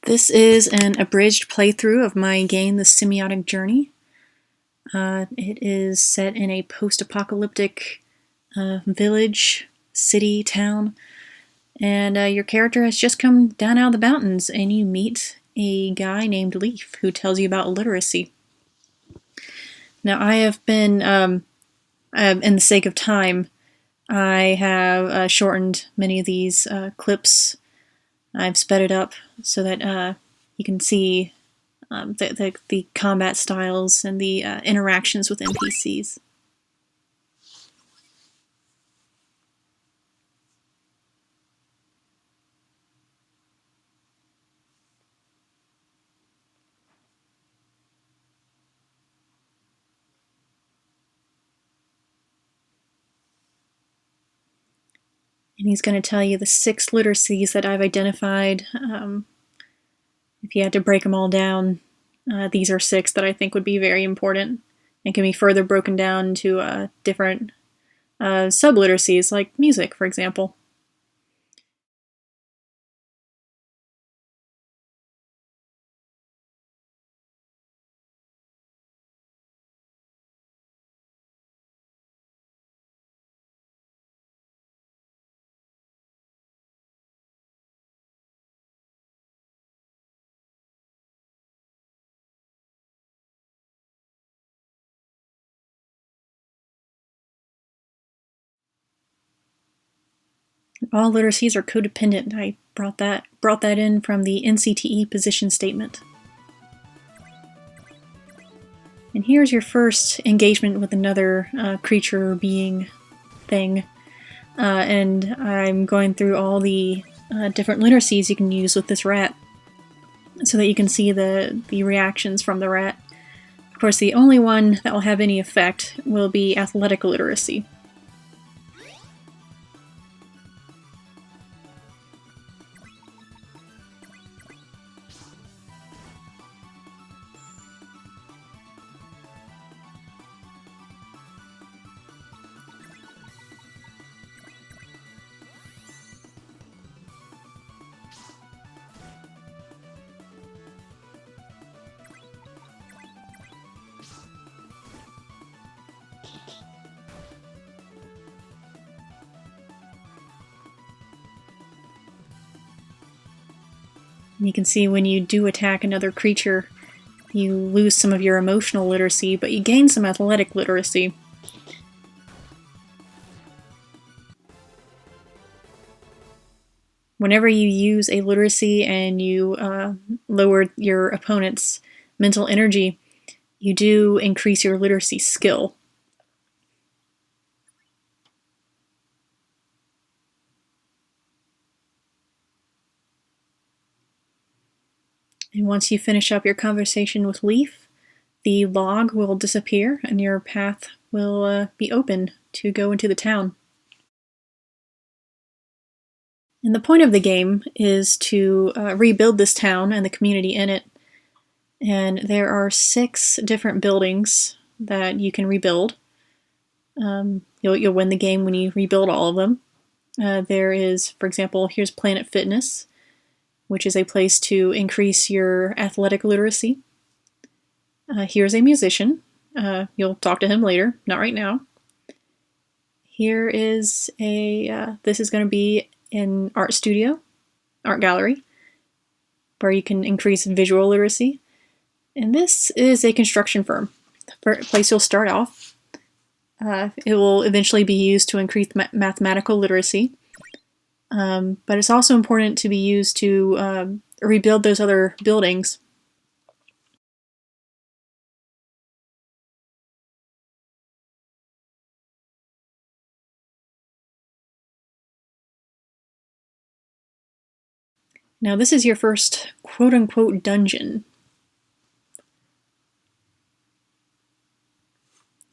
This is an abridged playthrough of my game, The Semiotic Journey. It is set in a post-apocalyptic village, city, town, and your character has just come down out of the mountains, and you meet a guy named Leaf who tells you about literacy. Now, I have been, in the sake of time, I have shortened many of these clips. I've sped it up so that you can see the combat styles and the interactions with NPCs. And he's going to tell you the 6 literacies that I've identified. If you had to break them all down, these are 6 that I think would be very important and can be further broken down into different sub-literacies, like music, for example. All literacies are codependent. I brought that in from the NCTE position statement. And here's your first engagement with another creature, being, thing. And I'm going through all the different literacies you can use with this rat so that you can see the reactions from the rat. Of course, the only one that will have any effect will be athletic literacy. You can see when you do attack another creature, you lose some of your emotional literacy, but you gain some athletic literacy. Whenever you use a literacy and you lower your opponent's mental energy, you do increase your literacy skill. And once you finish up your conversation with Leaf, the log will disappear and your path will be open to go into the town. And the point of the game is to rebuild this town and the community in it. And there are 6 different buildings that you can rebuild. You'll win the game when you rebuild all of them. There is, for example, here's Planet Fitness, which is a place to increase your athletic literacy. Here's a musician. You'll talk to him later, not right now. Here is this is going to be an art studio, art gallery, where you can increase visual literacy. And this is a construction firm. The place you'll start off. It will eventually be used to increase mathematical literacy. But it's also important to be used to rebuild those other buildings. Now this is your first quote-unquote dungeon.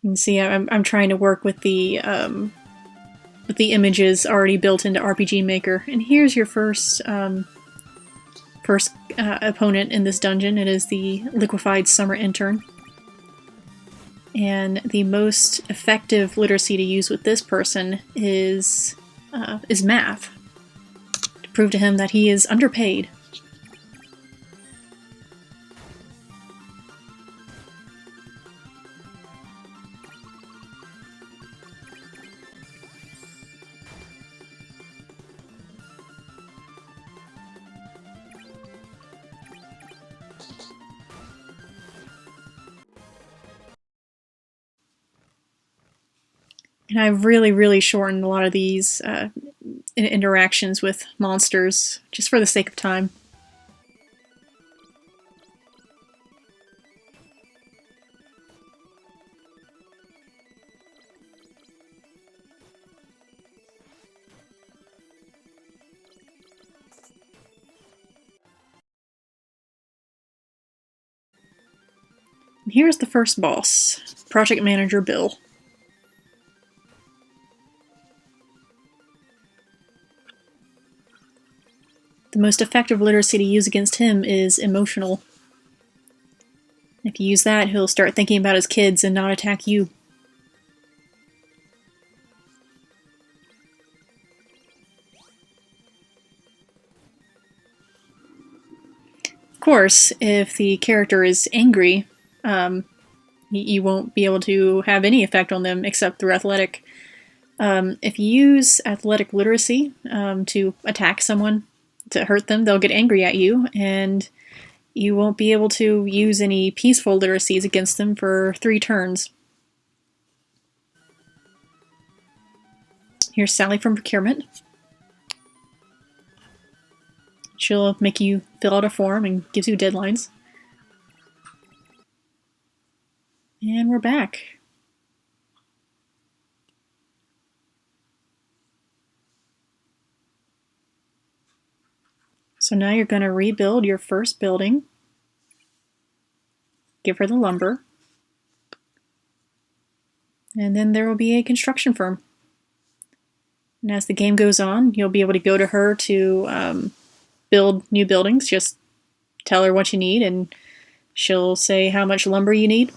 You can see I'm trying to work with the images already built into RPG Maker. And here's your first opponent in this dungeon. It is the liquefied summer intern. And the most effective literacy to use with this person is math, to prove to him that he is underpaid. And I've really shortened a lot of these interactions with monsters just for the sake of time. And here's the first boss, Project Manager Bill. The most effective literacy to use against him is emotional. If you use that, he'll start thinking about his kids and not attack you. Of course, if the character is angry, you won't be able to have any effect on them except through athletic. If you use athletic literacy to attack someone, to hurt them, they'll get angry at you, and you won't be able to use any peaceful literacies against them for 3 turns. Here's Sally from Procurement. She'll make you fill out a form and gives you deadlines. And we're back. So now you're going to rebuild your first building. Give her the lumber. And then there will be a construction firm. And as the game goes on, you'll be able to go to her to build new buildings. Just tell her what you need, and she'll say how much lumber you need.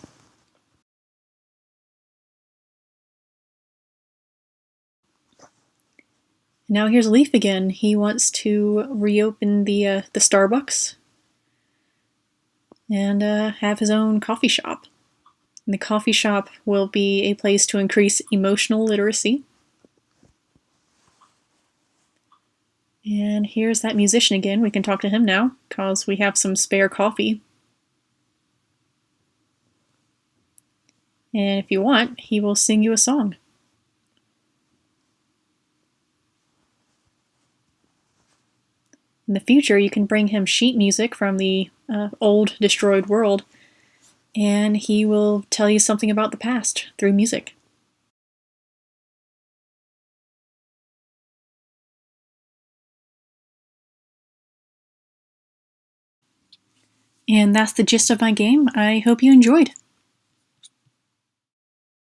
Now here's Leaf again. He wants to reopen the Starbucks and have his own coffee shop. And the coffee shop will be a place to increase emotional literacy. And here's that musician again. We can talk to him now because we have some spare coffee. And if you want, he will sing you a song. In the future, you can bring him sheet music from the old destroyed world, and he will tell you something about the past through music. And that's the gist of my game. I hope you enjoyed.